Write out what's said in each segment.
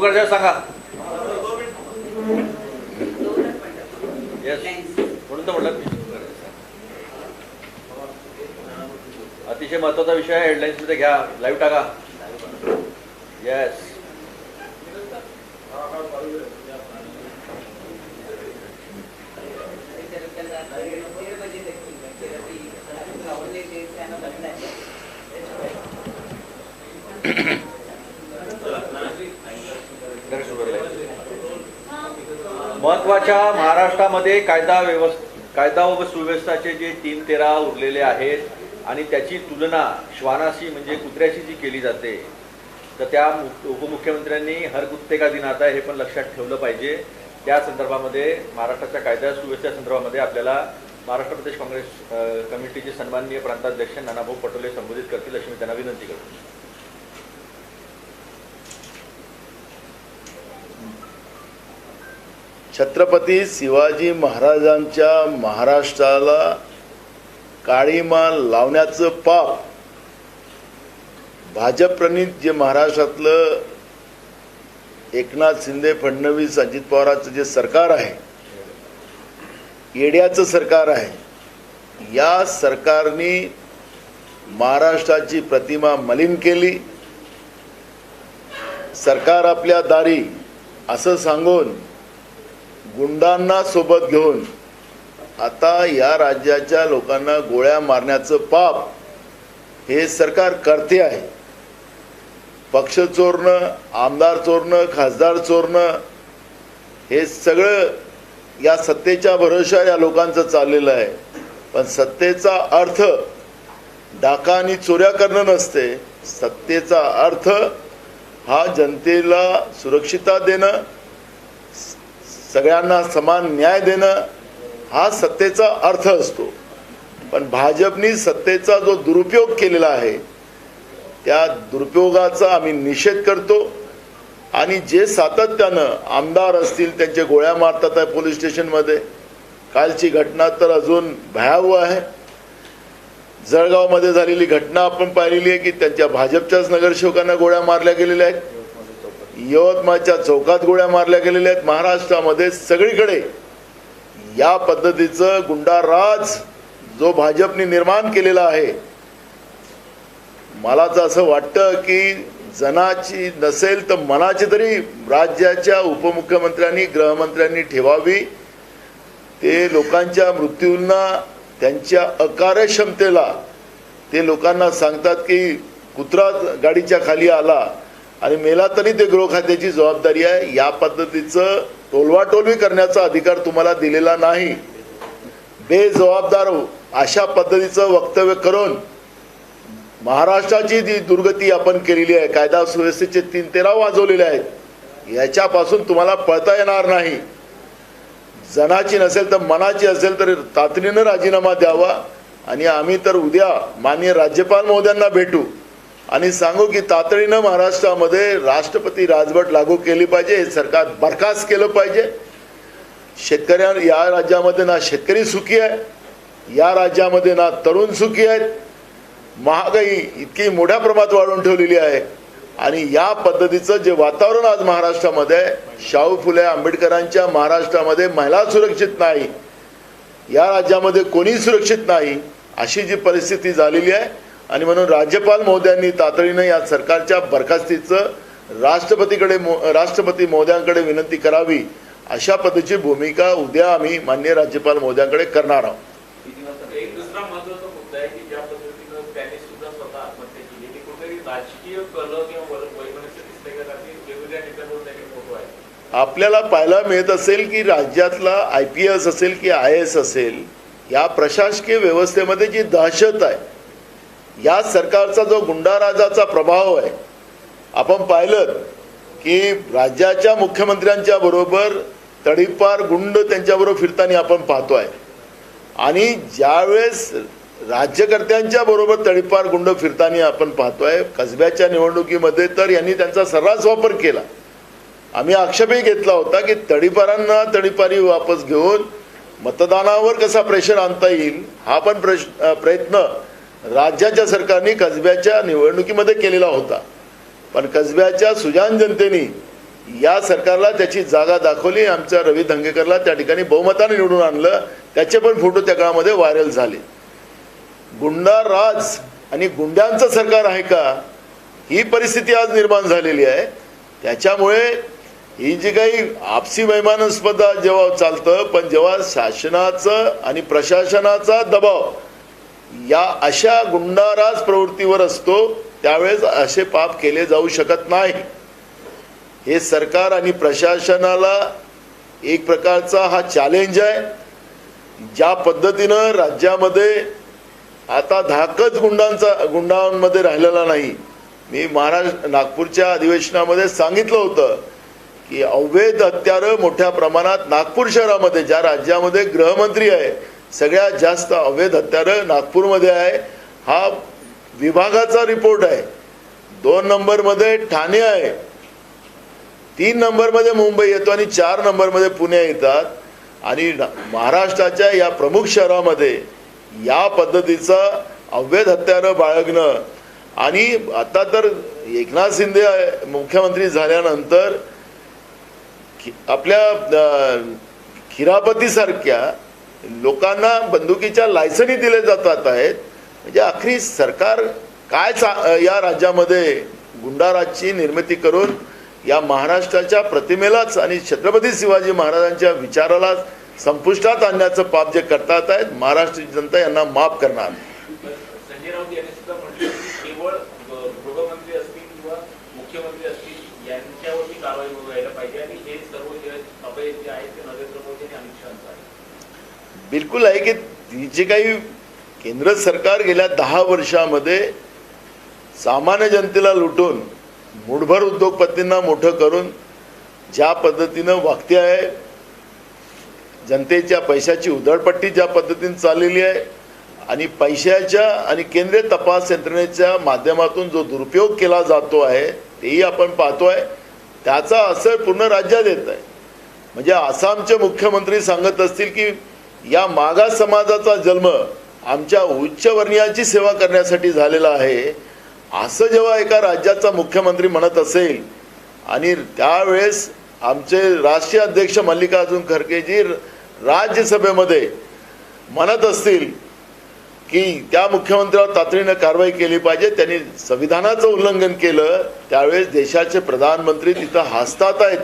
करायचं सांगा. येस म्हणून तर म्हटलं अतिशय महत्त्वाचा विषय आहे. हेडलाईन्स मध्ये घ्या, लाईव्ह टाका. येस महत्वाच्या महाराष्ट्रामध्ये कायदा व सुव्यवस्थेचे जे 3-13 उरलेले आहेत आणि त्याची तुलना श्वानाशी म्हणजे कुत्र्याशी जी केली जाते, तर त्या उपमुख्यमंत्र्यांनी हर कुत्ते का दिन आता है हे पण लक्षात ठेवलं पाहिजे. त्या संदर्भामध्ये महाराष्ट्राच्या कायदा सुव्यवस्थे संदर्भामध्ये आपल्याला महाराष्ट्र प्रदेश काँग्रेस कमिटीचे सन्माननीय प्रांताध्यक्ष नानाभाऊ पटोले संबोधित करतील अशी मी त्यांना विनंती करतो. छत्रपती शिवाजी महाराजांच्या महाराष्ट्राला काळीमा लावण्याचं पाप भाजपप्रणीत जे महाराष्ट्रातलं एकनाथ शिंदे, फडणवीस, अजित पवारांचं जे सरकार आहे, येड्याचं सरकार आहे, या सरकारने महाराष्ट्राची प्रतिमा मलिन केली. सरकार आपल्या दारी असं सांगून गुंडांना सोबत घेऊन आता या राज्याच्या लोकांना गोळ्या मारण्याचं पाप हे सरकार करते आहे. पक्ष चोरणं, आमदार चोरणं, खासदार चोरणं हे सगळं या सत्तेच्या भरोश्यावर या लोकांचं चाललेलं आहे. पण सत्तेचा अर्थ डाका आणि चोऱ्या करणं नसते. सत्तेचा अर्थ हा जनतेला सुरक्षितता देणं, सगळ्यांना समान न्याय देणं हा सत्तेचा अर्थ असतो. पण भाजपनी सत्तेचा जो दुरुपयोग केलेला आहे त्या दुरुपयोगाचा आम्ही निषेध करतो. आणि जे सातत्यानं आमदार असतील त्यांचे गोळ्या मारतात आहे पोलीस स्टेशनमध्ये. कालची घटना तर अजून भयावह आहे. जळगावमध्ये झालेली घटना आपण पाहिलेली आहे की त्यांच्या भाजपच्याच नगरसेवकांना गोळ्या मारल्या गेलेल्या आहेत. यवतमाळच्या चौकात गोळ्या मारल्या गेलेल्या आहेत. महाराष्ट्रामध्ये सगळीकडे या पद्धतीचं गुंडाराज जो भाजपने निर्माण केलेला आहे, मला तर असं वाटतं की जनाची नसेल तर मनाची तरी राज्याच्या उपमुख्यमंत्र्यांनी, गृहमंत्र्यांनी ठेवावी. ते लोकांच्या मृत्यूंना, त्यांच्या अकार्यक्षमतेला ते लोकांना सांगतात की कुत्रा गाडीच्या खाली आला आणि मेला तरी ते गृह खात्याची जबाबदारी आहे. या पद्धतीचं टोलवाटोलवी करण्याचा अधिकार तुम्हाला दिलेला नाही. बेजबाबदार अशा पद्धतीचं वक्तव्य करून महाराष्ट्राची जी दुर्गती आपण केलेली आहे, कायदा सुव्यवस्थेचे 3-13 वाजवलेले आहेत, याच्यापासून तुम्हाला पळता येणार नाही. जनाची नसेल तर मनाची असेल तर तातडीनं राजीनामा द्यावा. आणि आम्ही तर उद्या माननीय राज्यपाल महोदयांना भेटू आणि सांगू की तातडीनं महाराष्ट्रामध्ये राष्ट्रपती राजवट लागू केली पाहिजे. हे सरकार बरखास्त केलं पाहिजे. शेतकऱ्यांना या राज्यामध्ये ना शेतकरी सुखी आहे, या राज्यामध्ये ना तरुण सुखी आहेत. महागाई इतकी मोठ्या प्रमाणात वाढवून ठेवलेली आहे. आणि या पद्धतीचं जे वातावरण आज महाराष्ट्रामध्ये आहे, शाहू फुले आंबेडकरांच्या महाराष्ट्रामध्ये महिला सुरक्षित नाही, या राज्यामध्ये कोणी सुरक्षित नाही, अशी जी परिस्थिती झालेली आहे. आणि म्हणून राज्यपाल महोदयांनी तातडीनं या सरकारच्या बरखास्तीचं राष्ट्रपती महोदयांकडे विनंती करावी. अशा पद्धतीची भूमिका उद्या आम्ही माननीय राज्यपाल महोदयांकडे करणार आहोत. एक दुसरा महत्त्वाचा मुद्दा आहे की ज्या पद्धतीनं त्यांनी सुद्धा स्वतः आत्महत्या केली, ती कुठेतरी राजकीय कल किंवा वैमनस्य दिसते का? वेगवेगळ्या ठिकाणावर त्याचे फोटो आहेत. आपल्याला पाहायला मिळत असेल की राज्यातला IPS असेल की IAS असेल, या प्रशासकीय व्यवस्थेमध्ये जी दहशत आहे, या सरकारचा जो गुंडाराजाचा प्रभाव आहे, आपण पाहिलं की राज्याच्या मुख्यमंत्र्यांच्या बरोबर तडीपार गुंड त्यांच्याबरोबर फिरताना आपण पाहतोय. आणि ज्यावेळेस राज्यकर्त्यांच्या बरोबर तडीपार गुंड फिरताना आपण पाहतोय, कसब्याच्या निवडणुकीमध्ये तर यांनी त्यांचा सर्रास वापर केला. आम्ही आक्षेपही घेतला होता की तडीपारांना तडीपारी वापस घेऊन मतदानावर कसा प्रेशर आणता येईल, हा पण प्रयत्न राज्याच्या सरकारने कसब्याच्या निवडणुकीमध्ये केलेला होता. पण कसब्याच्या सुजाण जनतेने या सरकारला त्याची जागा दाखवली. आमच्या रवी धंगेकरला त्या ठिकाणी बहुमताने निवडून आणलं. त्याचे पण फोटो त्या काळामध्ये व्हायरल झाले. गुंडा राज आणि गुंड्यांचं सरकार आहे का, ही परिस्थिती आज निर्माण झालेली आहे. त्याच्यामुळे ही जी काही आपसी वैमानस्पद जेव्हा चालतं, पण जेव्हा शासनाचं आणि प्रशासनाचा दबाव या अशा गुंडाराज प्रवृत्तीवर असतो, त्यावेळेस असे पाप केले जाऊ शकत नाही. हे सरकार आणि प्रशासनाला एक प्रकारचा हा चॅलेंज आहे. ज्या पद्धतीनं राज्यामध्ये आता धाकच गुंडांमध्ये राहिलेला नाही. मी नागपूरच्या अधिवेशनामध्ये सांगितलं होतं की अवैध हत्यारं मोठ्या प्रमाणात नागपूर शहरामध्ये, ज्या राज्यामध्ये गृहमंत्री आहे, सगळ्यात जास्त अवैध हत्यारं नागपूरमध्ये आहे. हा विभागाचा रिपोर्ट आहे. 2 नंबरमध्ये ठाणे आहे, 3 नंबरमध्ये मुंबई येतो आणि 4 नंबरमध्ये पुणे येतात. आणि महाराष्ट्राच्या या प्रमुख शहरामध्ये या पद्धतीचं अवैध हत्यारं बाळगणं, आणि आता तर एकनाथ शिंदे मुख्यमंत्री झाल्यानंतर आपल्या खिरापतीसारख्या लोकांना बंदुकीच्या लायसन्स दिले जातात आहेत. म्हणजे आखरी सरकार काय या राज्यामध्ये गुंडाराजची निर्मिती करून या महाराष्ट्राच्या प्रतिमेलाच आणि छत्रपती शिवाजी महाराजांच्या विचाराला संपुष्टात आणण्याचं पाप जे करतात आहेत, महाराष्ट्राची जनता यांना माफ करणार. संजय राऊत यांनी सुद्धा म्हटलं की केवळ गृहमंत्री असतील किंवा मुख्यमंत्री असतील यांच्यावरती कारवाई व्हायला पाहिजे आणि हे सर्व जे अपयश जे आहेत ते नरेंद्र मोदी आणि अमित शहांचं आहे. बिलकुल आहे की जे काही केंद्र सरकार गेल्या 10 वर्षामध्ये सामान्य जनतेला लुटून मूठभर उद्योगपतींना मोठं करून ज्या पद्धतीनं वागते आहे, जनतेच्या पैशाची उधळपट्टी ज्या पद्धतीने चाललेली आहे आणि पैशाच्या आणि केंद्रीय तपास यंत्रणेच्या माध्यमातून जो दुरुपयोग केला जातो आहे तेही आपण पाहतोय. त्याचा असर पूर्ण राज्यात येत आहे. म्हणजे आसामचे मुख्यमंत्री सांगत असतील की या मागास समाजाचा जन्म आमच्या उच्चवर्णीयांची सेवा करण्यासाठी झालेला आहे, असं जेव्हा एका राज्याचा मुख्यमंत्री म्हणत असेल आणि त्यावेळेस आमचे राष्ट्रीय अध्यक्ष मल्लिकार्जुन खरगेजी राज्यसभेमध्ये म्हणत असतील की त्या मुख्यमंत्र्यावर तातडीनं कारवाई केली पाहिजे, त्यांनी संविधानाचं उल्लंघन केलं, त्यावेळेस देशाचे प्रधानमंत्री तिथं हसतात आहेत.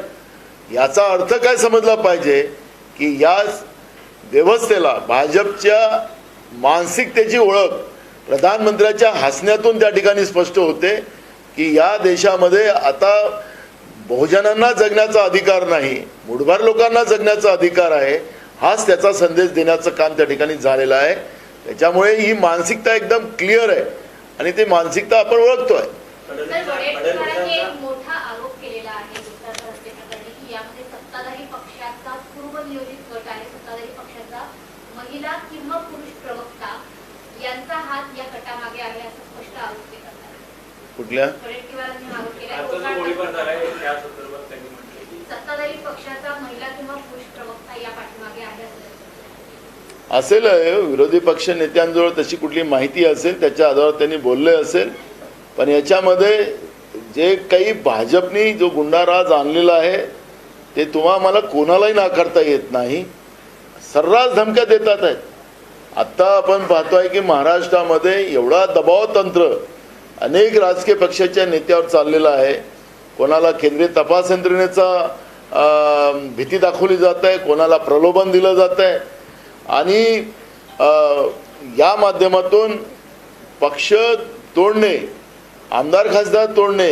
याचा अर्थ काय समजला पाहिजे की या व्यवस्थेला, भाजपच्या मानसिकतेची ओळख प्रधानमंत्र्याच्या हसण्यातून त्या ठिकाणी स्पष्ट होते की या देशामध्ये आता बहुजनांना जगण्याचा अधिकार नाही, मुठभर लोकांना जगण्याचा अधिकार आहे. हाच त्याचा संदेश देण्याचं काम त्या ठिकाणी झालेलं आहे. त्याच्यामुळे ही मानसिकता एकदम क्लिअर आहे आणि ती मानसिकता आपण ओळखतोय. मोठा आरोप केलेला आहे हत्या प्रकरणी की यामध्ये सत्ताधारी पक्षाचा पूर्वनियोजित गट आहे, सत्ताधारी पक्षाचा महिला किंवा पुरुष प्रवक्ता यांचा हात या गटामागे आहे असा स्पष्ट आरोप ते करतात. कुठल्या वडेट्टीवारांनी आरोप केला आता जो गोळीबार झाला आहे त्या संदर्भात त्यांनी म्हटले की सत्ताधारी पक्षाचा महिला किंवा पुरुष प्रवक्ता या पाठीमागे आहे असेल. विरोधी पक्ष नेत्यांजवळ तशी कुठली माहिती असेल, त्याच्या आधारावर त्यांनी बोलले असेल. पण याच्यामध्ये जे काही भाजपनी जो गुंडाराज आणलेला आहे ते मला कोणालाही नाकारता येत नाही. सर्रास धमक्या देतात आहेत. आत्ता आपण पाहतोय की महाराष्ट्रामध्ये एवढा दबाव तंत्र अनेक राजकीय पक्षाच्या नेत्यावर चाललेला आहे. कोणाला केंद्रीय तपास यंत्रणेचा भीती दाखवली जात आहे, कोणाला प्रलोभन दिलं जात आहे आणि या माध्यमातून पक्ष तोडणे, आमदार खासदार तोडणे,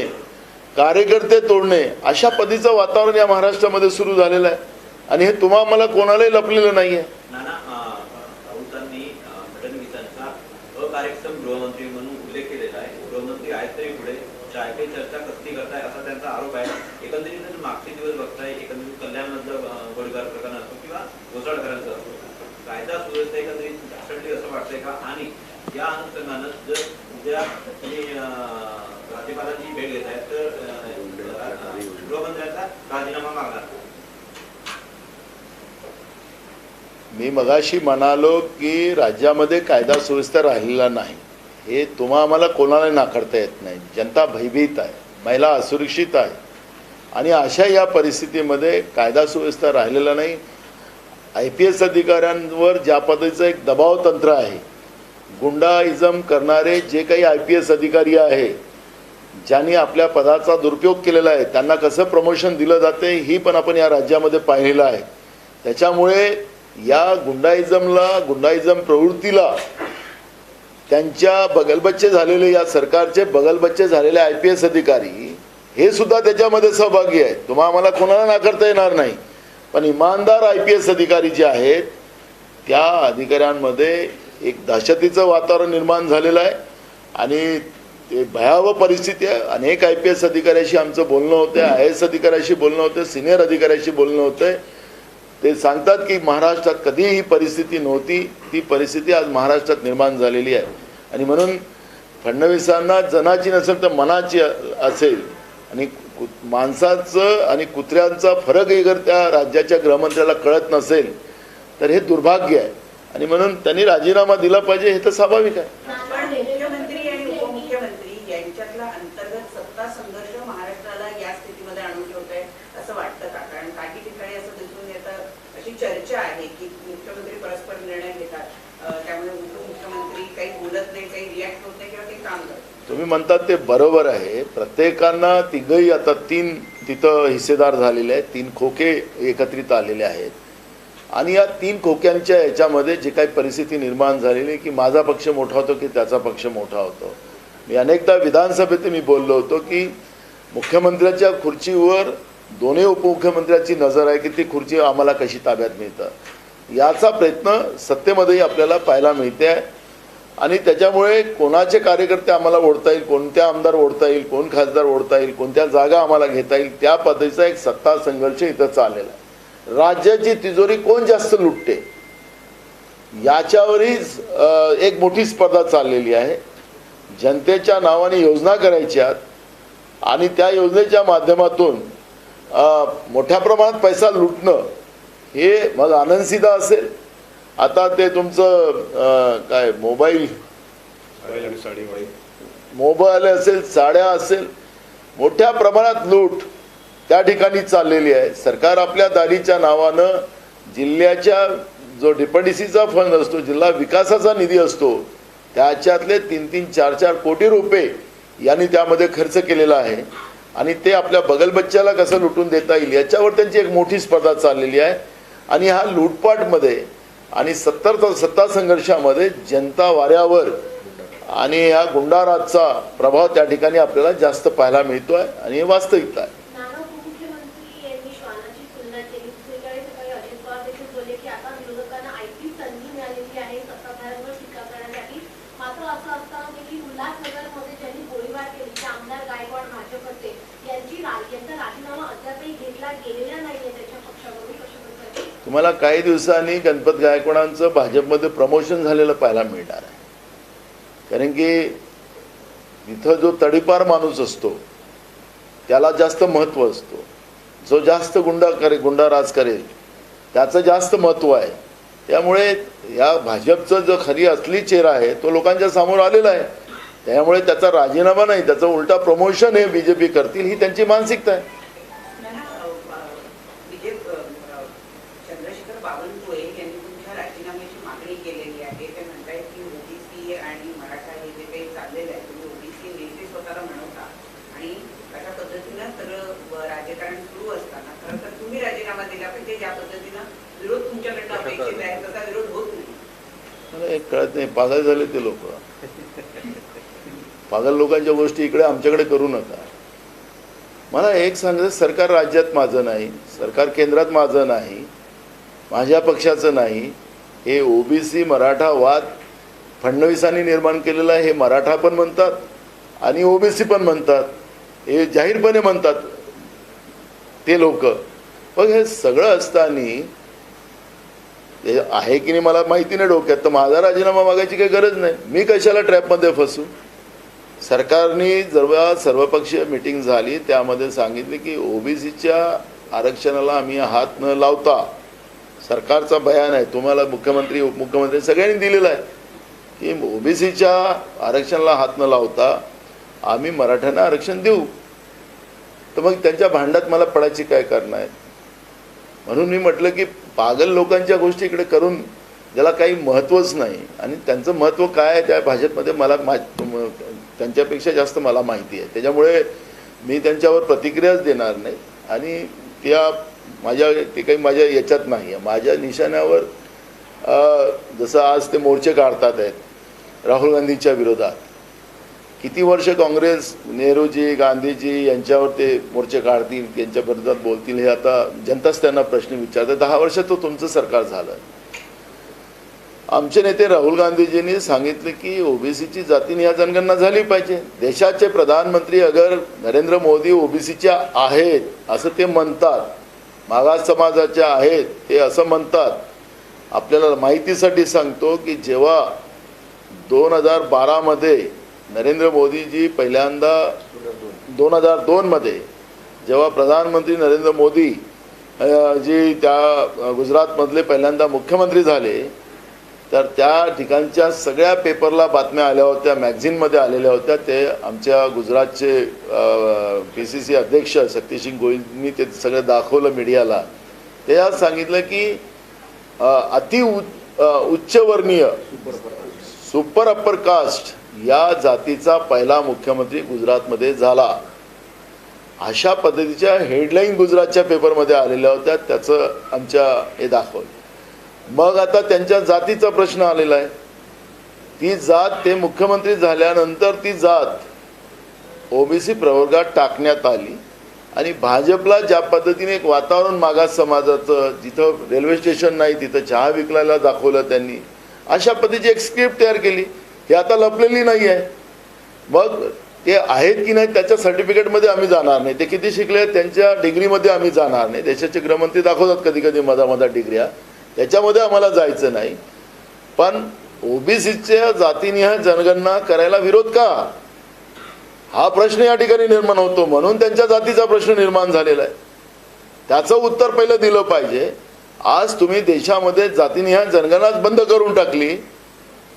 कार्यकर्ते तोडणे, अशा पद्धतीचं वातावरण या महाराष्ट्रामध्ये सुरू झालेलं आहे आणि हे मला कोणालाही लपलेलं नाही आहे. नाना राऊतांनी फडणवीसांचा अकार्यक्षम गृहमंत्री म्हणून उल्लेख केलेला आहे. गृहमंत्री आहेत तरी पुढे काही चर्चा कसली करताय असा त्यांचा आरोप आहे. एकंदरीत मागचे दिवस बघताय, एकंदरीत कल्याणमधलं गोळीबार प्रकरण असो किंवा घोसाळकरांचं असो, कायदा सुव्यवस्था एकंदरीत ढासळली असं वाटतंय का? आणि या अनुषंगानं जर उद्या राज्यपालांची भेट घेत आहेत तर गृहमंत्र्यांचा राजीनामा मागणार. मी मगाशी म्हणालो की राज्यामध्ये कायदा सुव्यवस्था राहिलेला नाही. हे आम्हाला कोणाला नाकारता येत नाही. जनता भयभीत आहे, महिला असुरक्षित आहे. आणि अशा या परिस्थितीमध्ये कायदा सुव्यवस्था राहिलेला नाही. IPS अधिकाऱ्यांवर ज्या पद्धतीचं एक दबाव तंत्र आहे, गुंडाइजम करणारे जे काही IPS अधिकारी आहे, ज्यांनी आपल्या पदाचा दुरुपयोग केलेला आहे, त्यांना कसं प्रमोशन दिलं जाते ही पण आपण या राज्यामध्ये पाहिलेलं आहे. त्याच्यामुळे या गुंडाइजम प्रवृत्तीला त्यांच्या बगलबच्चे झालेले, या सरकारचे बगलबच्चे झालेले IPS अधिकारी हे सुद्धा त्याच्यामध्ये सहभागी आहेत. तुम्हाला कोणाला नाकारता येणार नाही. पण इमानदार IPS अधिकारी जे आहेत त्या अधिकाऱ्यांमध्ये एक दहशतीचं वातावरण निर्माण झालेलं आहे आणि ते भयावह परिस्थिती आहे. अनेक IPS अधिकाऱ्याशी आमचं बोलणं होतं, IAS अधिकाऱ्याशी बोलणं होतं, सिनियर अधिकाऱ्याशी बोलणं होतं. ते सांगतात की महाराष्ट्रात कधीही ही परिस्थिती नव्हती, ती परिस्थिती आज महाराष्ट्रात निर्माण झालेली आहे. आणि म्हणून फडणवीसांना जनाची नसेल तर मनाची असेल आणि माणसाचं आणि कुत्र्यांचा फरक जर त्या राज्याच्या गृहमंत्र्याला कळत नसेल तर हे दुर्भाग्य आहे. आणि म्हणून त्यांनी राजीनामा दिला पाहिजे, हे तर स्वाभाविक आहे. पण मुख्यमंत्री आणि उपमुख्यमंत्री यांच्यातला अंतर्गत सत्ता संघर्ष महाराष्ट्राला या स्थितीमध्ये आणून ठेवतोय असं वाटतं का? कारण काही ठिकाणी असं दिसून येतं, अशी चर्चा आहे की मुख्यमंत्री परस्पर निर्णय घेतात, त्यामुळे उपमुख्यमंत्री काही बोलत नाही, काही रिॲक्ट होत नाही किंवा काही काम करत. तुम्ही म्हणतात ते बरोबर आहे. प्रत्येकांना तिघही आता 3 तिथं हिस्सेदार झालेले आहेत, 3 खोके एकत्रित आलेले आहेत. आणि या 3 खोक्यांच्या याच्यामध्ये जे काही परिस्थिती निर्माण झालेली की माझा पक्ष मोठा होतो की त्याचा पक्ष मोठा होतो. मी अनेकदा विधानसभेत मी बोललो होतो की मुख्यमंत्र्याच्या खुर्चीवर दोन्ही उपमुख्यमंत्र्याची नजर आहे की ती खुर्ची आम्हाला कशी ताब्यात मिळतं. याचा प्रयत्न सत्तेमध्येही आपल्याला पाहायला मिळते आहे. आणि त्याच्यामुळे कोणाचे कार्यकर्ते आम्हाला ओढता येईल, कोणत्या आमदार ओढता येईल, कोण खासदार ओढता येईल, कोणत्या जागा आम्हाला घेता येईल, त्या पद्धतीचा एक सत्ता संघर्ष इथं चाललेला आहे. राज्याची तिजोरी कोण जास्त लुटते याच्यावरही एक मोठी स्पर्धा चाललेली आहे. जनतेच्या नावाने योजना करायच्यात आणि त्या योजनेच्या माध्यमातून मोठ्या प्रमाणात पैसा लुटणं, हे मग आनंदसिद्धा असेल, आता ते तुमचं काय मोबाईल असेल, साड्या असेल, मोठ्या प्रमाणात लूट त्या ठिकाणी चाललेली आहे. सरकार आपल्या दारीच्या नावानं जिल्ह्याच्या जो DPDCचा फंड असतो, जिल्हा विकासाचा निधी असतो, त्याच्यातले 3-3, 4-4 कोटी रुपये यांनी त्यामध्ये खर्च केलेला आहे. आणि ते आपल्या बगलबच्च्याला कसं लुटून देता येईल याच्यावर त्यांची एक मोठी स्पर्धा चाललेली आहे. आणि हा लूटपाटमध्ये आणि सत्ता संघर्षामध्ये जनता वाऱ्यावर आणि या गुंडाराजचा प्रभाव त्या ठिकाणी आपल्याला जास्त पाहायला मिळतो आहे आणि हे वास्तविकता आहे. नाना उपमुख्यमंत्री यांनी श्वानाची तुलना केली. दुसरीकडे सकाळी अजित पवार देखील बोलले की आता विरोधकांना ऐती संधी मिळालेली आहे सत्ताधाऱ्यांवर टीका करण्यासाठी. मात्र असं असताना देखील उल्हासनगरमध्ये ज्यांनी गोळीबार केली ते आमदार गायकवाड भाजपचे यांचा राजीनामा अद्यापही घेतला गेलेला नाहीये त्याच्या पक्षाकडून. कशा प्रकारे तुम्हाला काही दिवसांनी गणपत गायकवाडांचं भाजपमध्ये प्रमोशन झालेलं पाहायला मिळणार आहे. कारण की इथं जो तडीपार माणूस असतो त्याला जास्त महत्त्व असतो. जो जास्त गुंडाराज करेल त्याचं जास्त महत्त्व आहे. त्यामुळे या भाजपचं जो खरी असली चेहरा आहे तो लोकांच्या समोर आलेला आहे. त्यामुळे त्याचा राजीनामा नाही, त्याचं उलटा प्रमोशन हे BJP करतील ही त्यांची मानसिकता आहे. चंद्रशेखर बावनकुळे यांनी तुमच्या राजीनाम्याची मागणी केलेली आहे. ते म्हणतायत की OBC आणि मराठा हे जे काही चाललेलं आहे, तुम्ही OBC नेते स्वतःला म्हणवता आणि अशा पद्धतीनं तर राजकारण सुरू असताना खरं तर तुम्ही राजीनामा दिला पाहिजे. ज्या पद्धतीनं विरोध तुमच्याकडनं अपेक्षित आहे तसा विरोध होत नाही. मला एक कळत नाही, पागल झाले ते लोक. पागल लोकांच्या गोष्टी इकडे आमच्याकडे करू नका. मला एक सांगायचं, सरकार राज्यात माझं नाही, सरकार केंद्रात माझं नाही, माझ्या पक्षाचं नाही. हे OBC मराठा वाद फडणवीसांनी निर्माण केलेला आहे. हे मराठा पण म्हणतात आणि OBC पण म्हणतात, हे जाहीरपणे म्हणतात ते लोक. मग हे सगळं असताना ते आहे की नाही मला माहिती नाही डोक्यात, तर माझा राजीनामा मागायची काही गरज नाही. मी कशाला ट्रॅपमध्ये फसू. सरकारने जेव्हा सर्वपक्षीय मीटिंग झाली त्यामध्ये सांगितले की OBCच्या आरक्षणाला आम्ही हात न लावता, सरकारचा बयान आहे, तुम्हाला मुख्यमंत्री उपमुख्यमंत्री सगळ्यांनी दिलेला आहे की OBCच्या आरक्षणाला हात न लावता आम्ही मराठ्यांना आरक्षण देऊ. तर मग त्यांच्या भांड्यात मला पडायची काय कारण आहे? म्हणून मी म्हटलं की पागल लोकांच्या गोष्टी इकडे करून ज्याला काही महत्त्वच नाही, आणि त्यांचं महत्त्व काय आहे त्या भाजपमध्ये मला त्यांच्यापेक्षा जास्त मला माहिती आहे. त्याच्यामुळे मी त्यांच्यावर प्रतिक्रियाच देणार नाही, आणि ते काही माझ्या याच्यात नाही आहे. माझ्या निशाण्यावर जसं आज ते मोर्चे काढतात आहेत राहुल गांधींच्या विरोधात, किती वर्ष काँग्रेस, नेहरूजी, गांधीजी यांच्यावर ते मोर्चे काढतील, त्यांच्या विरोधात बोलतील, हे आता जनताच त्यांना प्रश्न विचारते. 10 वर्ष तो तुमचं सरकार झालं. आमचे नेते राहुल गांधीजींनी सांगितले की ओबीसीची जातीनिहाय जनगणना झाली पाहिजे. देशाचे प्रधानमंत्री अगर नरेंद्र मोदी ओबीसीचे आहेत असं ते म्हणतात, मागास समाजाचे आहेत ते असं म्हणतात. आपल्याला माहितीसाठी सांगतो की जेव्हा 2012 मध्ये नरेंद्र मोदीजी पहिल्यांदा 2002 मध्ये जेव्हा प्रधानमंत्री नरेंद्र मोदी जी त्या गुजरातमधले पहिल्यांदा मुख्यमंत्री झाले, तर त्या ठिकाणच्या सगळ्या पेपरला बातम्या आल्या होत्या, मॅगझिनमध्ये आलेल्या होत्या. ते आमच्या गुजरातचे PCC अध्यक्ष शक्तिसिंग गोहिलनी ते सगळं दाखवलं मीडियाला. ते आज सांगितलं की अति उच्चवर्णीय सुपर अप्पर कास्ट या जातीचा पहिला मुख्यमंत्री गुजरातमध्ये झाला. अशा पद्धतीच्या हेडलाईन गुजरातच्या पेपरमध्ये आलेल्या होत्या. त्याचं आमच्या हे दाखवलं. मग आता त्यांच्या जातीचा प्रश्न आलेला आहे. ती जात ते मुख्यमंत्री झाल्यानंतर ती जात ओबीसी प्रवर्गात टाकण्यात आली, आणि भाजपला ज्या पद्धतीने एक वातावरण मागास समाजाचं, जिथं रेल्वे स्टेशन नाही तिथं चहा विकलायला दाखवलं त्यांनी, अशा पद्धतीची एक स्क्रिप्ट तयार केली. हे आता लपलेली नाही आहे. मग ते आहेत की नाही त्याच्या सर्टिफिकेटमध्ये आम्ही जाणार नाही, ते किती शिकले त्यांच्या डिग्रीमध्ये आम्ही जाणार नाही. देशाचे गृहमंत्री दाखवतात कधी कधी मधा डिग्र्या, त्याच्यामध्ये आम्हाला जायचं नाही. पण ओबीसीच्या जातीनिहाय जनगणना करायला विरोध का, हा प्रश्न या ठिकाणी निर्माण होतो. म्हणून त्यांच्या जातीचा प्रश्न निर्माण झालेला आहे. त्याचं उत्तर पहिलं दिलं पाहिजे. आज तुम्ही देशामध्ये जातीनिहाय जनगणनाच बंद करून टाकली.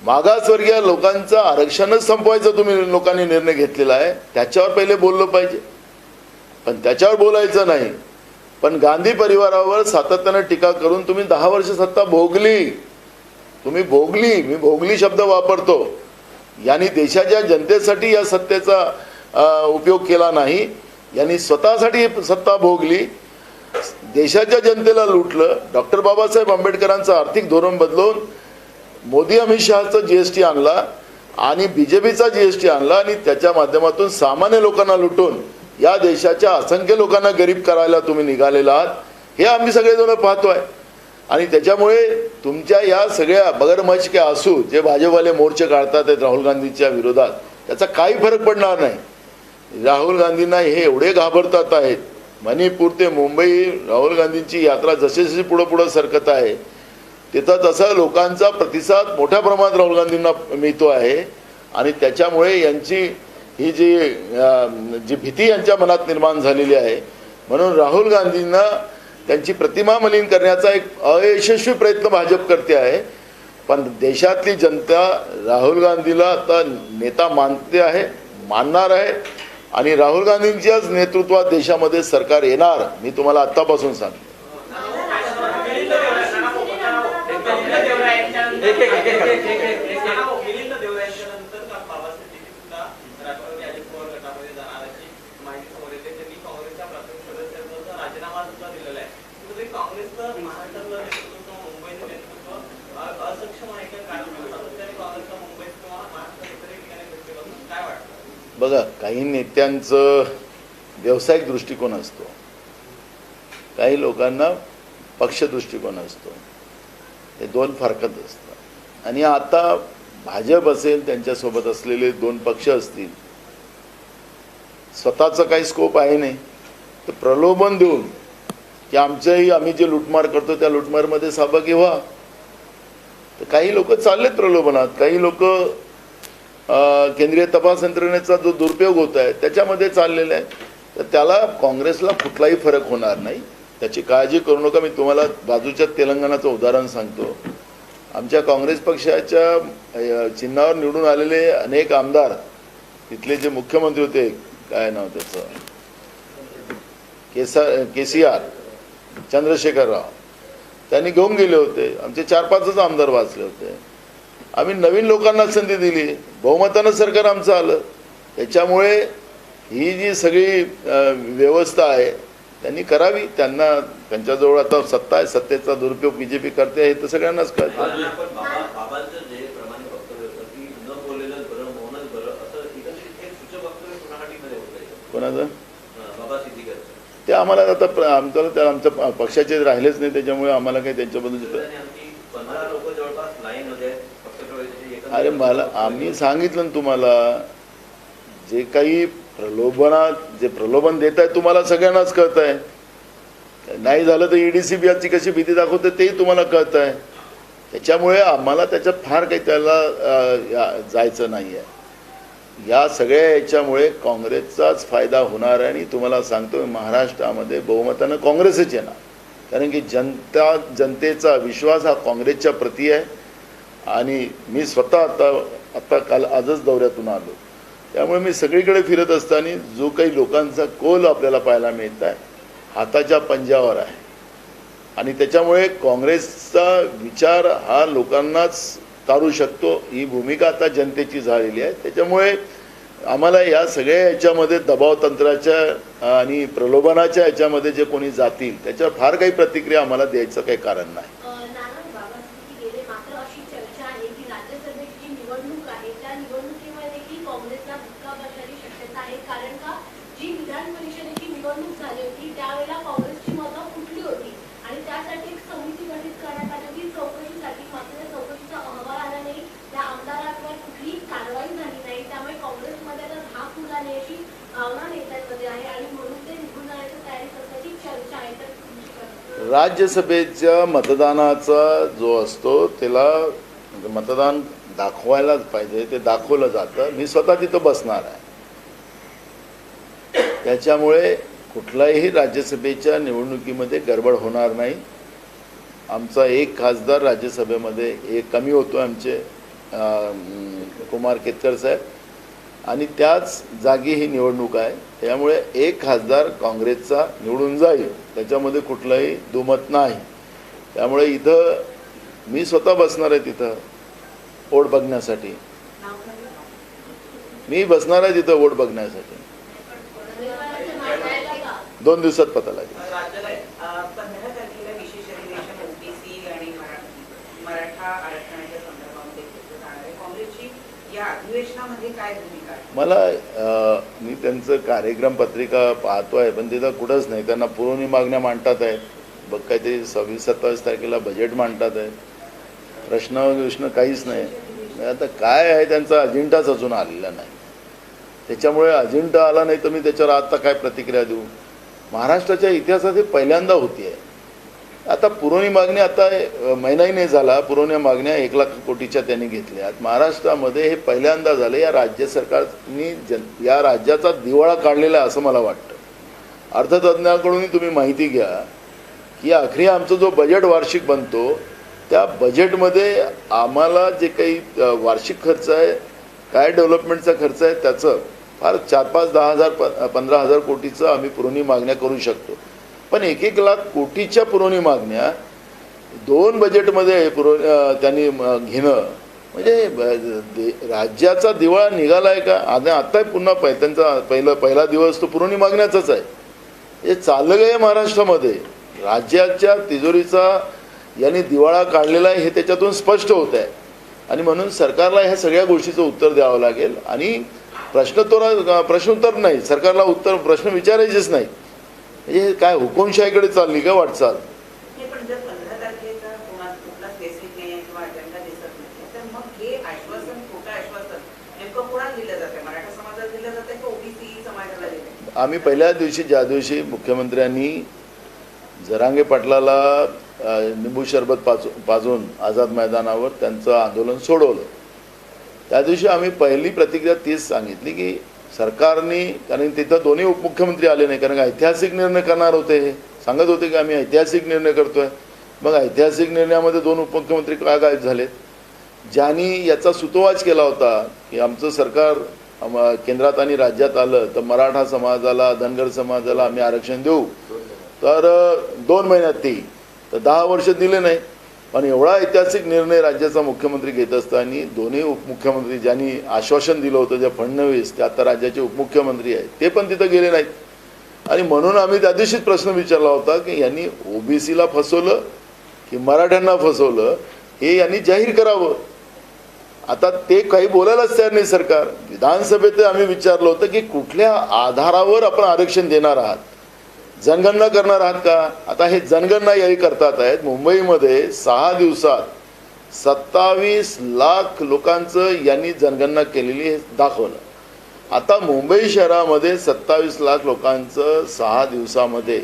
मागासवर्गीय लोकांचं आरक्षणच संपवायचं तुम्ही लोकांनी निर्णय घेतलेला आहे. त्याच्यावर पहिले बोललं पाहिजे, पण त्याच्यावर बोलायचं नाही. पण गांधी परिवारावर सातत्याने टीका करून तुम्ही 10 वर्ष सत्ता भोगली. तुम्ही भोगली, मी भोगली शब्द वापरतो. यांनी देशाच्या जनतेसाठी या सत्तेचा उपयोग केला नाही. यांनी स्वतःसाठी सत्ता भोगली, देशाच्या जनतेला लुटलं. डॉक्टर बाबासाहेब आंबेडकरांचं आर्थिक धोरण बदलून मोदी अमित शहाचं GST आणला आणि BJPचा GST आणला, आणि त्याच्या माध्यमातून सामान्य लोकांना लुटून या देशाच्या असंख्य लोकांना गरीब करायला तुम्ही निघालेला आहात. हे आम्ही सगळेजण पाहतोय. आणि त्याच्यामुळे तुमच्या या सगळ्या मगरमच्छ के आसू जे भाजपवाले मोर्चे काढतात आहेत राहुल गांधींच्या विरोधात, त्याचा काही फरक पडणार नाही. राहुल गांधींना हे एवढे घाबरतात आहेत. मणिपूर ते मुंबई राहुल गांधींची यात्रा जशी जशी पुढं सरकत आहे, तिथं तसा लोकांचा प्रतिसाद मोठ्या प्रमाणात राहुल गांधींना मिळतो आहे. आणि त्याच्यामुळे यांची ही जी भीती यांच्या मनात निर्माण झालेली आहे. म्हणून राहुल गांधींना त्यांची प्रतिमा मलिन करण्याचा एक अयशस्वी प्रयत्न भाजप करते आहे. पण देशातली जनता राहुल गांधीला आता नेता मानते आहे, मानणार आहे. आणि राहुल गांधींच्याच नेतृत्वात देशामध्ये सरकार येणार, मी तुम्हाला आत्तापासून सांगतो. बघा, काही नेत्यांचं व्यावसायिक दृष्टिकोन असतो, काही लोकांना पक्ष दृष्टिकोन असतो. हे दोन फरकत असतात. आणि आता भाजप असेल, त्यांच्यासोबत असलेले 2 पक्ष असतील, स्वतःचं काही स्कोप आहे नाही तर प्रलोभन देऊन की आम्ही जे लुटमार करतो त्या लुटमारमध्ये सहभागी व्हा. तर काही लोक चाललेत प्रलोभनात, काही लोक केंद्रीय तपास यंत्रणेचा जो दुरुपयोग होत आहे त्याच्यामध्ये चाललेला आहे. तर त्याला काँग्रेसला कुठलाही फरक होणार नाही, त्याची काळजी करू नका. मी तुम्हाला बाजूच्या तेलंगणाचं उदाहरण सांगतो. आमच्या काँग्रेस पक्षाच्या चिन्हावर निवडून आलेले अनेक आमदार, तिथले जे मुख्यमंत्री होते, काय नाव त्याचं, KCR चंद्रशेखर राव त्यांनी घेऊन गेले होते. आमचे 4-5च आमदार वाचले होते. आम्ही नवीन लोकांना संधी दिली, बहुमतानं सरकार आमचं आलं. त्याच्यामुळे ही जी सगळी व्यवस्था आहे त्यांनी करावी. त्यांच्याजवळ आता सत्ता आहे, सत्तेचा दुरुपयोग BJP करते हे तर सगळ्यांनाच कळतं. पण बाबांचं जे प्रमाणे वक्तव्य होतं की न बोललेलं बरं, मौनच बरं, असं एकंदरीत एक सूचक वक्तव्य पुन्हाटीमध्ये होतं. कोणाचं? बाबा सिद्दीकर ते आम्हाला आता आमच्या पक्षाचे राहिलेच नाही, त्याच्यामुळे आम्हाला काही त्यांच्याबद्दल. आमची 15 लोक जवळपास लाईन मध्ये आहेत पक्ष प्रवेशाची. अरे आम्ही सांगितलं ना तुम्हाला, जे काही प्रलोभन देत आहे तुम्हाला सगळ्यांनाच कळत आहे. नाही झालं तर EDCBची कशी भीती दाखवते तेही तुम्हाला कळत आहे. त्याच्यामुळे आम्हाला त्याच्यात फार काही त्याला जायचं नाही आहे. या सगळ्या याच्यामुळे काँग्रेसचाच फायदा होणार आहे. आणि तुम्हाला सांगतो महाराष्ट्रामध्ये बहुमतानं काँग्रेसच येणार, कारण की जनतेचा विश्वास हा काँग्रेसच्या प्रती आहे. आणि मी स्वतः आता काल आजच दौऱ्यातून आलो, त्यामुळे मी सगळीकडे फिरत असताना जो काही लोकांचा कौल आपल्याला पाहायला मिळत आहे हाताच्या पंजावर आहे. आणि त्याच्यामुळे काँग्रेसचा विचार हा लोकांनाच तारू शकतो, ही भूमिका आता जनतेची झालेली आहे. त्याच्यामुळे आम्हाला या सगळ्या याच्यामध्ये दबाव तंत्राच्या आणि प्रलोभनाच्या याच्यामध्ये जे कोणी जातील त्याच्यावर फार काही प्रतिक्रिया आम्हाला द्यायचं काही कारण नाही. गेले मात्र अशी चर्चा आहे की राज्यसभेची जी निवडणूक आहे त्या निवडणुकीमध्ये देखील काँग्रेसला धक्का बसण्याची शक्यता आहे. कारण का जी विधान परिषदेची निवडणूक झाली होती त्यावेळेला काँग्रेसची मतं फुटली होती आणि त्यासाठी एक समिती गठीत करण्यात आली होती चौकशीसाठी. मात्र त्या चौकशीचा अहवाल आला नाही, त्या आमदारांवर कुठलीही कारवाई झाली नाही. त्यामुळे काँग्रेसमध्ये आता धाक उडाली अशी भावना नेत्यांमध्ये आहे आणि म्हणून ते निघून जाण्याची तयारी करण्याची चर्चा आहे. तर तुमची काय? राज्यसभेच्या मतदानाचा जो असतो त्याला मतदान दाखवायलाच पाहिजे, ते दाखवलं जातं. मी स्वतः तिथं बसणार आहे. त्याच्यामुळे कुठलाही राज्यसभेच्या निवडणुकीमध्ये गडबड होणार नाही. आमचा एक खासदार राज्यसभेमध्ये एक कमी होतो आमचे कुमार केतकर साहेब, आणि त्याच जागी ही निवडणूक आहे. त्यामुळे एक खासदार काँग्रेसचा निवडून जाईल, त्याच्यामध्ये कुठलंही दुमत नाही. त्यामुळे इथं मी स्वतः बसणार आहे, तिथं वोट बघण्यासाठी. मी बसणार आहे तिथं वोट बघण्यासाठी. 2 दिवसात पता लागेल. 15 तारखेला विशेष अधिवेशन OBC आणि मराठा आरक्षणाच्या संदर्भामध्ये घेतलं जाणार आहे. काँग्रेसची या अधिवेशनामध्ये काय भूमिका आहे? मी त्यांचं कार्यक्रम पत्रिका पाहतोय, पण तिथं कुठंच नाही. त्यांना पुरवणी मागण्या मांडतात आहेत, बघ काहीतरी 26-27 तारखेला बजेट मांडतात आहेत. प्रश्न काहीच नाही. आता काय आहे त्यांचा अजेंडाच अजून आलेला नाही. त्याच्यामुळे अजेंडा आला नाही तर मी त्याच्यावर आता काय प्रतिक्रिया देऊ. महाराष्ट्राच्या इतिहासात हे पहिल्यांदा होती आहे. आता पुरवणी मागणी आता महिनाही नाही झाला, पुरवणी मागण्या 1 लाख कोटीच्या त्यांनी घेतल्या. महाराष्ट्रामध्ये हे पहिल्यांदा झालं. या राज्य सरकारनी या राज्याचा दिवाळा काढलेला आहे असं मला वाटतं. अर्थतज्ञांकडूनही तुम्ही माहिती घ्या की अखेरी आमचा जो बजेट वार्षिक बनतो त्या बजेटमध्ये आम्हाला जे काही वार्षिक खर्च आहे, काय डेव्हलपमेंटचा खर्च आहे, त्याचं फार 4-5, 10,000, 15,000 कोटीचं आम्ही पुरवणी मागण्या करू शकतो. पण 1-1 लाख कोटीच्या पुरवणी मागण्या 2 बजेटमध्ये त्यांनी घेणं म्हणजे राज्याचा दिवाळा निघाला आहे का? आता पुन्हा त्यांचा पहिला दिवस तो पुरवणी मागण्याचाच आहे. हे चाललं आहे महाराष्ट्रामध्ये. राज्याच्या तिजोरीचा यांनी दिवाळा काढलेला आहे हे त्याच्यातून स्पष्ट होत आहे. आणि म्हणून सरकारला ह्या सगळ्या गोष्टीचं उत्तर द्यावं लागेल. आणि प्रश्नोत्तर नाही, सरकारला प्रश्न विचारायचेच नाही. म्हणजे काय हुकुमशाहीकडे चालली का वाटचाल? पण जर 15 तारखेचा कुठला स्पेसिफिक नाही आहे किंवा अजेंडा दिसत नाही तर मग हे आश्वासन, खोटं आश्वासन नेमकं कोणाला दिलं जातं? मराठा समाजाला दिलं जातं की OBC समाजाला दिलं? आम्ही पहिल्या दिवशी ज्या दिवशी मुख्यमंत्र्यांनी जरांगे पाटलाला निंबू सरबत पाजून आझाद मैदानावर त्यांचं आंदोलन सोडवलं, त्या दिवशी आम्ही पहिली प्रतिक्रिया तीच सांगितली की सरकारने, कारण तिथं दोन्ही उपमुख्यमंत्री आले नाही, कारण ऐतिहासिक निर्णय करणार होते. हे सांगत होते की आम्ही ऐतिहासिक निर्णय करतोय. मग ऐतिहासिक निर्णयामध्ये 2 उपमुख्यमंत्री का गायब झालेत? ज्यांनी याचा सुतोवाच केला होता की आमचं सरकार केंद्रात आणि राज्यात आलं तर मराठा समाजाला, धनगर समाजाला आम्ही आरक्षण देऊ, तर 2 महिन्यात देईल, तर 10 वर्ष दिले नाही. पण एवढा ऐतिहासिक निर्णय राज्याचा मुख्यमंत्री घेत असताना दोन्ही उपमुख्यमंत्री ज्यांनी आश्वासन दिलं होतं, जे फडणवीस ते आता राज्याचे उपमुख्यमंत्री आहेत, ते पण तिथं गेले नाहीत. आणि म्हणून आम्ही त्या दिवशीच प्रश्न विचारला होता की यांनी ओबीसीला फसवलं की मराठ्यांना फसवलं, हे यांनी जाहीर करावं. आता ते काही बोलायलाच तयार नाही सरकार. विधानसभेत आम्ही विचारलं होतं की कुठल्या आधारावर आपण आरक्षण देणार आहात, जनगणना करणार आहात का. आता हे जनगणना याही करतात आहेत. मुंबईमध्ये 6 दिवसात 27 लाख लोकांचं यांनी जनगणना केलेली हे दाखवलं. आता मुंबई शहरामध्ये 27 लाख लोकांचं 6 दिवसामध्ये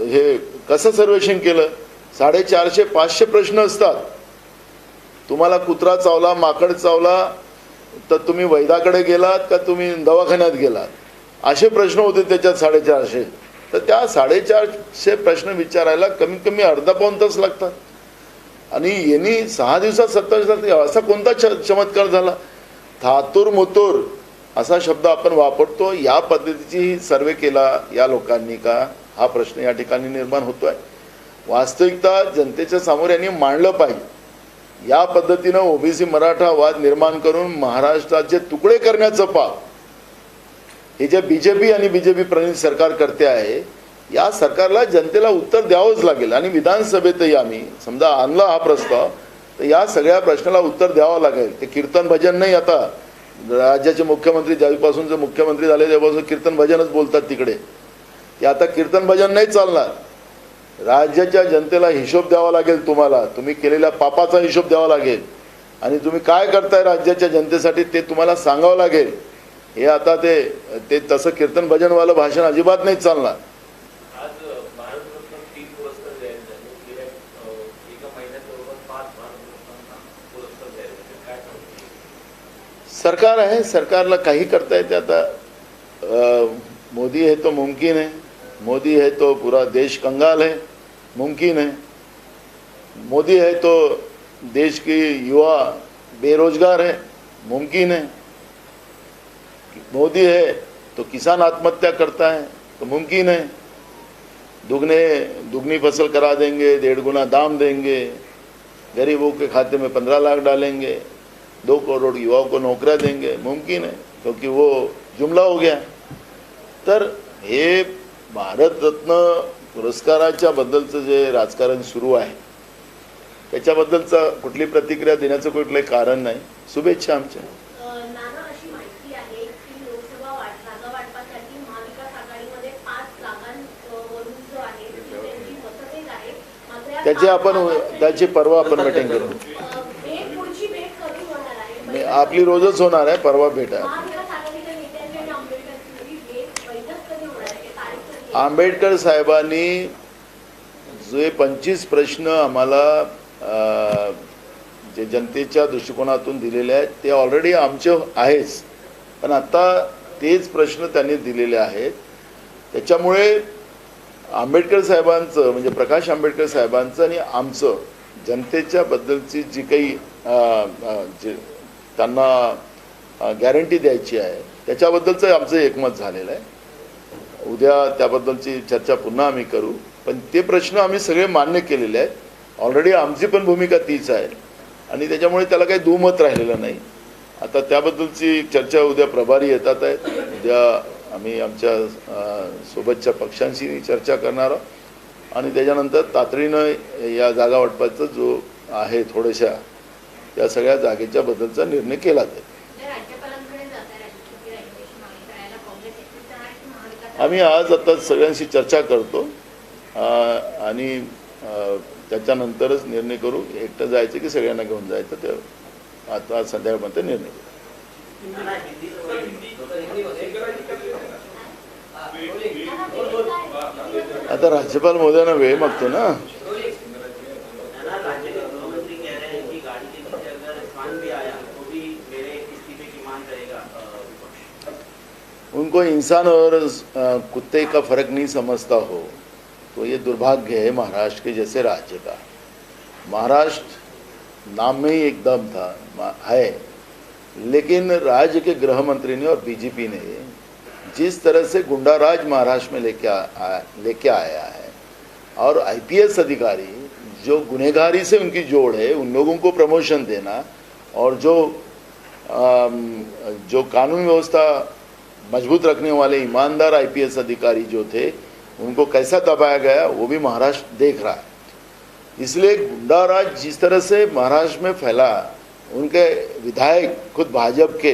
हे कसं सर्वेक्षण केलं. 450-500 प्रश्न असतात. तुम्हाला कुत्रा चावला, माकड चावला तर तुम्ही वैद्याकडे गेलात का तुम्ही दवाखान्यात गेलात, असे प्रश्न होते त्याच्यात 450. तर त्या 450 प्रश्न विचारायला कमीत कमी अर्धा-पाऊण तास लागतात. आणि यांनी 6 दिवसात 27 लाख, असा कोणता चमत्कार झाला. थातूर मुतूर असा शब्द आपण वापरतो, या पद्धतीची सर्वे केला या लोकांनी का, हा प्रश्न या ठिकाणी निर्माण होतोय. वास्तविकता जनतेच्या समोर यांनी मांडलं पाहिजे. या पद्धतीनं ओबीसी मराठा वाद निर्माण करून महाराष्ट्राचे तुकडे करण्याचं पाप हे जे बीजेपी आणि बीजेपी प्रणित सरकार करते आहे, या सरकारला जनतेला उत्तर द्यावंच लागेल. आणि विधानसभेतही आम्ही समजा आणला हा प्रस्ताव, तर या सगळ्या प्रश्नाला उत्तर द्यावं लागेल. ते कीर्तन भजन नाही. आता राज्याचे मुख्यमंत्री ज्यापासून जे मुख्यमंत्री झाले त्यापासून कीर्तन भजनच बोलतात तिकडे, की आता कीर्तन भजन नाही चालणार. राज्याच्या जनतेला हिशोब द्यावा लागेल. तुम्ही केलेल्या पापाचा हिशोब द्यावा लागेल आणि तुम्ही काय करताय राज्याच्या जनतेसाठी ते तुम्हाला सांगावं लागेल. हे आता ते तसं कीर्तन भजनवालं भाषण अजिबात नाही चालणार. आज भारतरत्न 3 पुरस्कार जाहीर झाले. गेल्या एका महिन्यात जवळपास 5 भारतरत्नांना पुरस्कार जाहीर झाले. काय सांगू? सरकार आहे, सरकारला काही करता येते. आता मोदी है तो मुमकिन है, मोदी है तो पूरा देश कंगाल है, मुमकिन है. मोदी है तो देश की युवा बेरोजगार है, मुमकिन है. मोदी है तो किसान आत्महत्या करता है, तो मुमकिन है. दुगनी फसल करा देंगे, 1.5 गुना दाम देंगे, गरीबों के खाते में 15 लाख डालेंगे, 2 करोड़ युवाओं को नौकरियां देंगे, मुमकिन है. क्योंकि वो जुमला हो गया. तर हे भारतरत्न पुरस्काराच्या बद्दलचं जे राजकारण सुरू आहे त्याच्याबद्दलचा कुठली प्रतिक्रिया देण्याचं कुठलंही कारण नाही. शुभेच्छा आमच्या. नाना, अशी माहिती आहे की लोकसभा जागा वाटपासाठी महाविकास आघाडीमध्ये 5 जागांवरून जो आहे त्यांची मतभेद आहे. मात्र त्याची परवा आपण मीटिंग करू. पुढची भेट कधी होणार आहे? आपली रोजच होणार आहे. परवा भेट आहे. महाविकास आघाडीच्या नेत्यांची आणि आंबेडकरांची भेट बैठक कधी होणार आहे? तारीख कधी? आंबेडकर साहेबांनी जे 25 प्रश्न आम्हाला जे जनतेच्या दृष्टिकोनातून दिलेले आहेत ते ऑलरेडी आमचे आहेच, पण आता तेच प्रश्न त्यांनी दिलेले आहेत. त्याच्यामुळे आंबेडकर साहेबांचं म्हणजे प्रकाश आंबेडकर साहेबांचं आणि आमचं जनतेच्या बद्दलची जी काही जे त्यांना गॅरंटी द्यायची आहे त्याच्याबद्दलचं आमचं एकमत झालेलं आहे. उद्या त्याबद्दलची चर्चा पुन्हा आम्ही करू. पण ते प्रश्न आम्ही सगळे मान्य केलेले आहेत. ऑलरेडी आमची पण भूमिका तीच आहे आणि त्याच्यामुळे त्याला काही दुमत राहिलेलं नाही. आता त्याबद्दलची चर्चा उद्या प्रभारी येतात आहेत. उद्या आम्ही आमच्या सोबतच्या पक्षांशी चर्चा करणार आहोत आणि त्याच्यानंतर तातडीनं या जागा वाटपाचा जो आहे थोड्याशा त्या सगळ्या जागेच्या बद्दलचा निर्णय केला जाईल. आम्ही आज आता सगळ्यांशी चर्चा करतो आणि त्याच्यानंतरच निर्णय करू. एकटं जायचं की सगळ्यांना घेऊन जायचं ते आता संध्याकाळपर्यंत निर्णय करू. आता राज्यपाल महोदयांना वेळ मागतो ना. उनको इंसान और कुत्ते का फर्क नहीं समझता हो तो ये दुर्भाग्य है महाराष्ट्र के जैसे राज्य का. महाराष्ट्र नाम में ही एकदम था है लेकिन राज्य के गृह मंत्री ने और बीजेपी ने जिस तरह से गुंडाराज महाराष्ट्र में लेके आया है और आईपीएस अधिकारी जो गुनहगारी से उनकी जोड़ है उन लोगों को प्रमोशन देना और जो कानून व्यवस्था मजबूत रखने वाले ईमानदार आईपीएस अधिकारी जो थे उनको कैसा दबाया गया वो भी महाराष्ट्र देख रहा है। इसलिए गुंडाराज जिस तरह से महाराष्ट्र में फैला, उनके विधायक खुद भाजपा के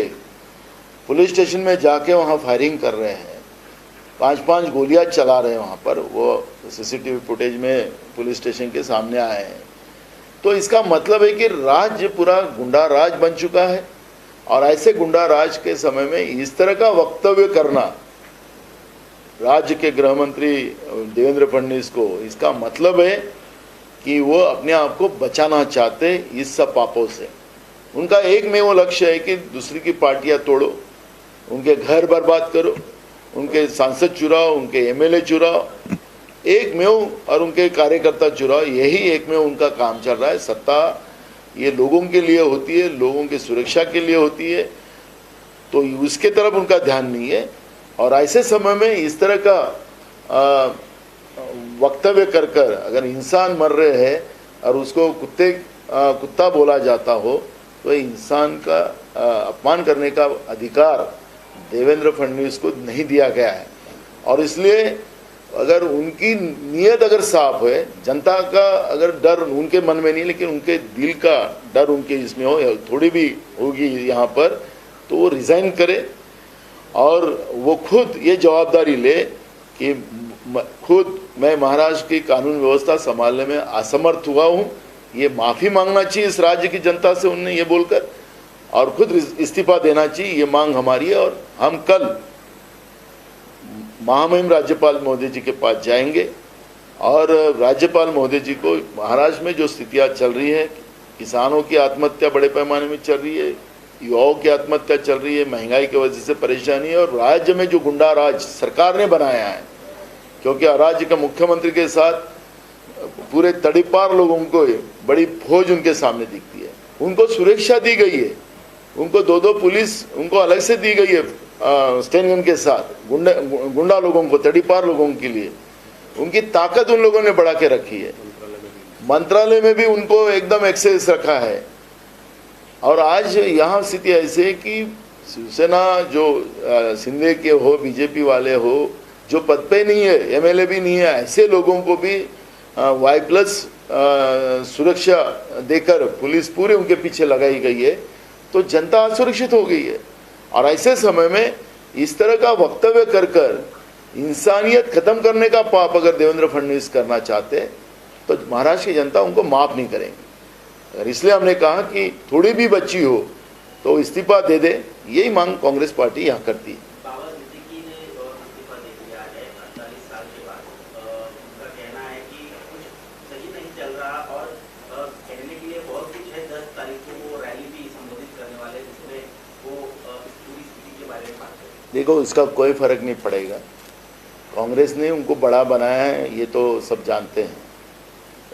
पुलिस स्टेशन में जाके वहाँ फायरिंग कर रहे हैं, 5-5 गोलियां चला रहे हैं वहाँ पर, वो सीसीटीवी फुटेज में पुलिस स्टेशन के सामने आए हैं। तो इसका मतलब है कि राज्य पूरा गुंडा राज बन चुका है और ऐसे गुंडा राज के समय में इस तरह का वक्तव्य करना राज्य के गृह मंत्री देवेंद्र फडणवीस को, इसका मतलब है कि वो अपने आप को बचाना चाहते इस सब पापों से। उनका एक में वो लक्ष्य है कि दूसरी की पार्टियां तोड़ो, उनके घर बर्बाद करो, उनके सांसद चुराओ, उनके एमएलए चुराओ, एक में और उनके कार्यकर्ता चुराओ, यही एक में उनका काम चल रहा है। सत्ता ये लोगों के लिए होती है, लोगों की सुरक्षा के लिए होती है, तो उसके तरफ उनका ध्यान नहीं है। और ऐसे समय में इस तरह का वक्तव्य कर कर अगर इंसान मर रहे हैं और उसको कुत्ता बोला जाता हो तो इंसान का अपमान करने का अधिकार देवेंद्र फडणवीस को नहीं दिया गया है। और इसलिए अगर उनकी नीयत अगर साफ है, जनता का अगर डर उनके मन में नहीं लेकिन उनके दिल का डर उनके इसमें हो, थोड़ी भी होगी यहाँ पर, तो वो रिजाइन करे और वो खुद ये जवाबदारी ले कि खुद मैं महाराष्ट्र की कानून व्यवस्था संभालने में असमर्थ हुआ हूँ, ये माफ़ी मांगना चाहिए इस राज्य की जनता से उनने ये बोलकर, और खुद इस्तीफा देना चाहिए, ये मांग हमारी है। और हम कल महामहिम राज्यपाल महोदय जी के पास जाएंगे और राज्यपाल महोदय जी को महाराष्ट्र में जो स्थितियाँ चल रही है, किसानों की आत्महत्या बड़े पैमाने में चल रही है, युवाओं की आत्महत्या चल रही है, महंगाई की वजह से परेशानी है, और राज्य में जो गुंडा राज सरकार ने बनाया है, क्योंकि राज्य के मुख्यमंत्री के साथ पूरे तड़ीपार लोगों को बड़ी फौज उनके सामने दिखती है, उनको सुरक्षा दी गई है, उनको 2-2 पुलिस उनको अलग से दी गई है स्टेनगन के साथ, गुंडा लोगों को, तड़ीपार लोगों के लिए उनकी ताकत उन लोगों ने बढ़ा के रखी है। मंत्रालय में भी उनको एकदम एक्सेस रखा है। और आज यहाँ स्थिति ऐसी है कि शिवसेना जो शिंदे के हो, बीजेपी वाले हो, जो पद पे नहीं है, एमएलए भी नहीं है, ऐसे लोगों को भी Y+ सुरक्षा देकर पुलिस पूरे उनके पीछे लगाई गई है, तो जनता असुरक्षित हो गई है। और ऐसे समय में इस तरह का वक्तव्य कर कर इंसानियत खत्म करने का पाप अगर देवेंद्र फडणवीस करना चाहते तो महाराष्ट्र की जनता उनको माफ नहीं करेंगे। अगर इसलिए हमने कहा कि थोड़ी भी बच्ची हो तो इस्तीफा दे दे, यही मांग कांग्रेस पार्टी यहाँ करती है। देखो, इसका कोई फर्क नहीं पड़ेगा, कांग्रेस ने उनको बड़ा बनाया है, ये तो सब जानते हैं।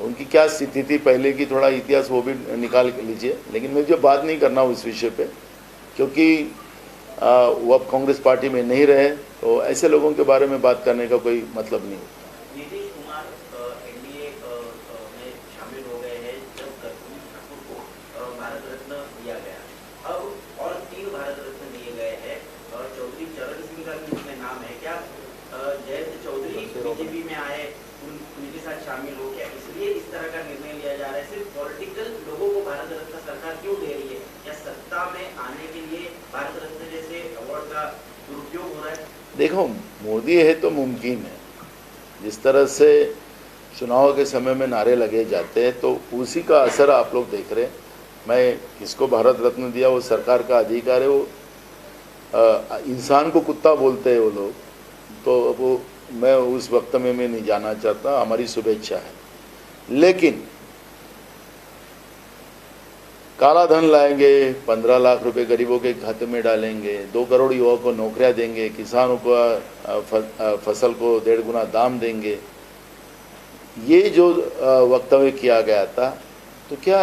उनकी क्या स्थिति थी पहले की, थोड़ा इतिहास वो भी निकाल लीजिए, लेकिन मैं जो बात नहीं करना उस विषय पे, क्योंकि वो अब कांग्रेस पार्टी में नहीं रहे, तो ऐसे लोगों के बारे में बात करने का कोई मतलब नहीं होता। नीतीश कुमार एनडीए में शामिल हो गए हैं जब कर्पूरी ठाकुर को भारत रत्न दिया गया, अब और 3 भारत रत्न दिए गए हैं, और चौधरी चरण सिंह का भी इसमें नाम है। क्या जयंत चौधरी बीजेपी में आए, उनके साथ शामिल हो गया, इसलिए इस तरह का निर्णय लिया जा रहा है? सिर्फ पॉलिटिकल लोगों को भारत रत्न सरकार क्यों दे रही है? या सत्ता में आने के लिए भारत रत्न जैसे अवार्ड का दुरुपयोग हो रहा है? देखो, मोदी है तो मुमकिन है, जिस तरह से चुनाव के समय में नारे लगे जाते हैं तो उसी का असर आप लोग देख रहे हैं। मैं किसको भारत रत्न दिया वो सरकार का अधिकार है, वो इंसान को कुत्ता बोलते हैं वो लोग, तो वो मैं उस वक्त में मैं नहीं जाना चाहता, हमारी शुभेच्छा है। लेकिन काला धन लाएंगे, 15 लाख रुपए गरीबों के खाते में डालेंगे, 2 करोड़ युवाओं को नौकरियां देंगे, किसानों को फसल को 1.5 गुना दाम देंगे, ये जो वक्तव्य किया गया था, तो क्या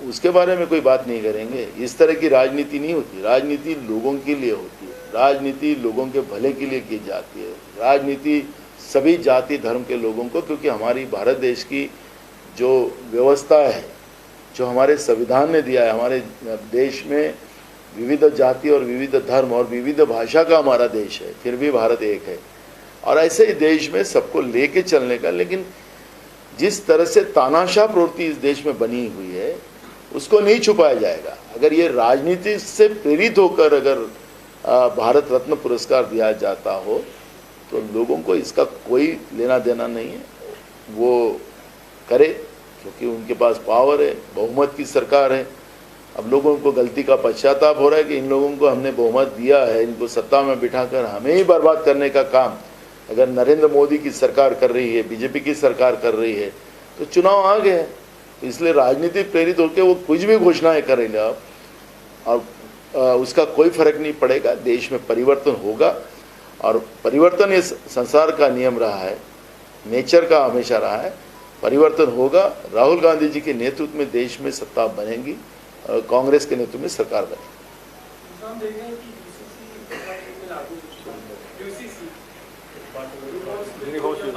उसके बारे में कोई बात नहीं करेंगे। इस तरह की राजनीति नहीं होती। राजनीति लोगों के लिए होती है, राजनीति लोगों के भले के लिए की जाती है, राजनीति सभी जाति धर्म के लोगों को, क्योंकि हमारी भारत देश की जो व्यवस्था है, जो हमारे संविधान ने दिया है, हमारे देश में विविध जाति और विविध धर्म और विविध भाषा का हमारा देश है, फिर भी भारत एक है। और ऐसे ही देश में सबको लेके चलने का, लेकिन जिस तरह से तानाशाह प्रवृत्ति इस देश में बनी हुई है उसको नहीं छुपाया जाएगा। अगर ये राजनीति से प्रेरित होकर अगर भारत रत्न पुरस्कार दिया जाता हो तो लोगों को इसका कोई लेना देना नहीं है, वो करे, क्योंकि उनके पास पावर है, बहुमत की सरकार है। अब लोगों को गलती का पश्चाताप हो रहा है कि इन लोगों को हमने बहुमत दिया है, इनको सत्ता में बिठाकर हमें ही बर्बाद करने का काम अगर नरेंद्र मोदी की सरकार कर रही है, बीजेपी की सरकार कर रही है, तो चुनाव आ गए हैं। तो इसलिए राजनीति प्रेरित होकर वो कुछ भी घोषणाएं करेंगे और उसका कोई फर्क नहीं पड़ेगा। देश में परिवर्तन होगा और परिवर्तन ये संसार का नियम रहा है, नेचर का हमेशा रहा है, परिवर्तन होगा। राहुल गांधी जी के नेतृत्व में देश में सत्ता बनेगी, कांग्रेस के नेतृत्व में सरकार बनेगी।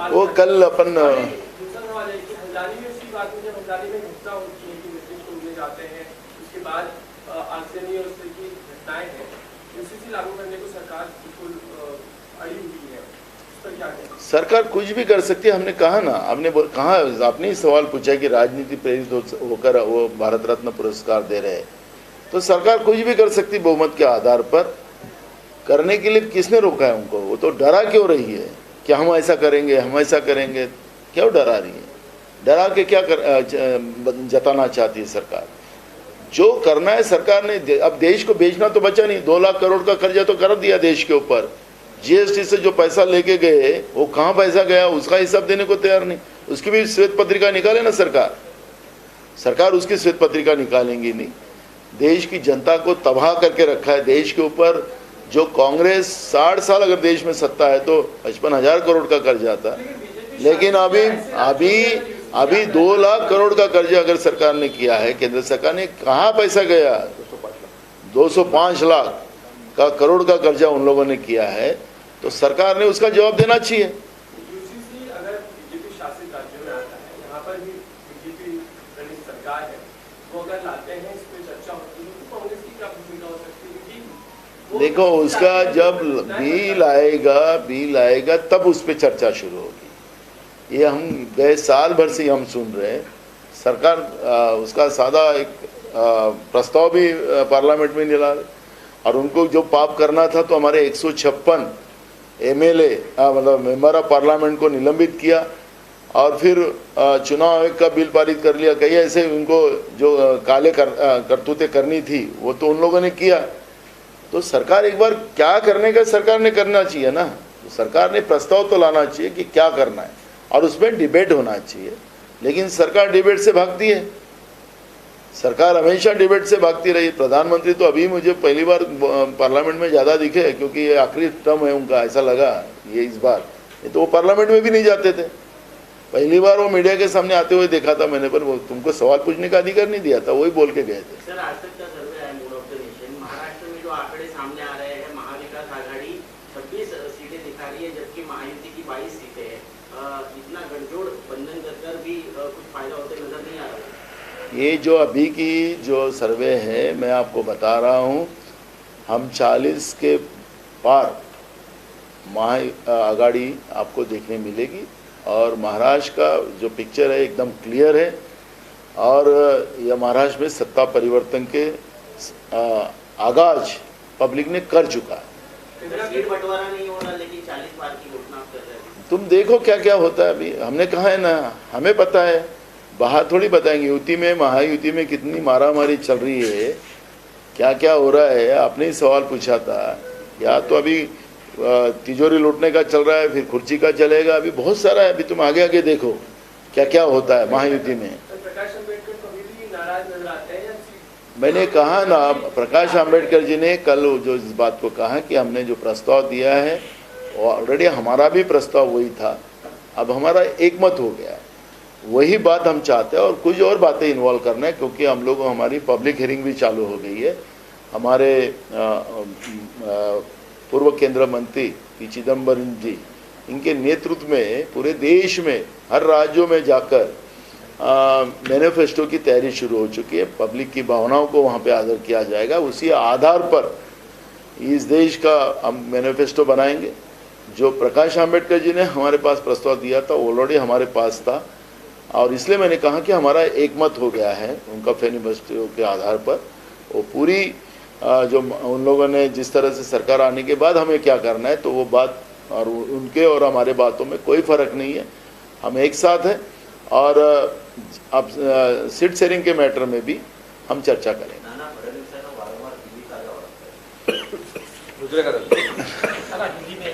वो कल अपन सरकार कुछ भी कर सकती है। हमने कहा ना, आपने ही सवाल पूछा कि राजनीति प्रेरित होकर वो भारत रत्न पुरस्कार दे रहे हैं, तो सरकार कुछ भी कर सकती बहुमत के आधार पर। करने के लिए किसने रोका है उनको? वो तो डरा क्यों रही है कि हम ऐसा करेंगे, हम ऐसा करेंगे? क्यों डरा रही है? डरा के क्या जताना चाहती है सरकार? जो करना है सरकार ने, अब देश को बेचना तो बचा नहीं। 2 लाख करोड़ का कर्जा तो कर दिया देश के ऊपर। जीएसटी से जो पैसा लेके गए वो कहाँ पैसा गया उसका हिसाब देने को तैयार नहीं। उसकी भी श्वेत पत्रिका निकाले ना सरकार उसकी श्वेत पत्रिका निकालेंगी नहीं। देश की जनता को तबाह करके रखा है देश के ऊपर। जो कांग्रेस 60 साल अगर देश में सत्ता है तो 55,000 करोड़ का कर्जा था, लेकिन अभी 2 लाख करोड़ का कर्जा अगर सरकार ने किया है, केंद्र सरकार ने, कहाँ पैसा गया? 205 लाख का करोड़ का कर्जा उन लोगों ने किया है, तो सरकार ने उसका जवाब देना चाहिए। यूसीसी अगर बीजेपी शासित राज्यों में आता है, यहाँ पर भी बीजेपी प्रणीत सरकार है, वो अगर लाते हैं, इस पे चर्चा होती है, तो कांग्रेस की क्या भूमिका हो सकती है? देखो, उसका जब बिल आएगा तब उस पर चर्चा शुरू होगी। ये हम गए साल भर से हम सुन रहे हैं। सरकार उसका सादा एक प्रस्ताव भी पार्लियामेंट में नहीं ला रहे। और उनको जो पाप करना था तो हमारे 156 एमएलए मतलब मेंबर ऑफ पार्लियामेंट को निलंबित किया और फिर चुनाव आयोग का बिल पारित कर लिया। कई ऐसे उनको जो काले करतूतें करनी थी वो तो उन लोगों ने किया। तो सरकार एक बार क्या करने का सरकार ने करना चाहिए ना। तो सरकार ने प्रस्ताव तो लाना चाहिए कि क्या करना है और उसमें डिबेट होना चाहिए। लेकिन सरकार डिबेट से भागती है। सरकार हमेशा डिबेट से भागती रही। प्रधानमंत्री तो अभी मुझे पहली बार पार्लियामेंट में ज़्यादा दिखे, क्योंकि ये आखिरी टर्म है उनका, ऐसा लगा ये इस बार। नहीं तो वो पार्लियामेंट में भी नहीं जाते थे। पहली बार वो मीडिया के सामने आते हुए देखा था मैंने, पर वो तुमको सवाल पूछने का अधिकार नहीं दिया था, वही बोल के गए थे। सर, आज तक का सर्वे है mood off the nation. Maharashtra में जो आंकड़े सामने आ रहे हैं, महाविकास आघाड़ी 26 सीटें दिखा रही है, जबकि महायुति की 22 सीटें हैं। इतना गठजोड़ बंधन कर भी कुछ फायदा होते नजर नहीं आ रहा। ये जो अभी की जो सर्वे है, मैं आपको बता रहा हूँ, हम 40 के पार महा आघाड़ी आपको देखने मिलेगी। और महाराष्ट्र का जो पिक्चर है एकदम क्लियर है। और यह महाराष्ट्र में सत्ता परिवर्तन के आगाज पब्लिक ने कर चुका है। सीट बंटवारा नहीं हो रहा, लेकिन 40 पार की घोषणा आप कर रहे हैं। तुम देखो क्या क्या होता है। अभी हमने कहा है ना, हमें पता है, बाहर थोड़ी बताएंगे। युति में, महायुति में कितनी मारामारी चल रही है, क्या क्या हो रहा है। आपने ही सवाल पूछा था। या तो अभी तिजोरी लूटने का चल रहा है, फिर कुर्सी का चलेगा, अभी बहुत सारा है। अभी तुम आगे आगे देखो क्या क्या होता है महायुति में। प्रकाश अम्बेडकर कभी भी नाराज नजर आते हैं। मैंने कहा ना, प्रकाश अम्बेडकर जी ने कल जो इस बात को कहा कि हमने जो प्रस्ताव दिया है, ऑलरेडी हमारा भी प्रस्ताव वही था, अब हमारा एक मत हो गया। वही बात हम चाहते हैं और कुछ और बातें इन्वॉल्व करना है, क्योंकि हम लोग हमारी पब्लिक हियरिंग भी चालू हो गई है। हमारे पूर्व केंद्रीय मंत्री पी चिदम्बरम जी, इनके नेतृत्व में पूरे देश में हर राज्यों में जाकर मैनिफेस्टो की तैयारी शुरू हो चुकी है। पब्लिक की भावनाओं को वहाँ पे आदर किया जाएगा, उसी आधार पर इस देश का हम मैनिफेस्टो बनाएंगे। जो प्रकाश आंबेडकर जी ने हमारे पास प्रस्ताव दिया था ऑलरेडी हमारे पास था, और इसलिए मैंने कहा कि हमारा एक मत हो गया है उनका मैनिफेस्टो के आधार पर। वो पूरी जो उन लोगों ने जिस तरह से सरकार आने के बाद हमें क्या करना है, तो वो बात और उनके और हमारे बातों में कोई फर्क नहीं है, हम एक साथ हैं। और अब सीट शेयरिंग के मैटर में भी हम चर्चा करेंगे। नाना फडणवीसांना वारंवार दिल्लीत आल्यावर दुसरे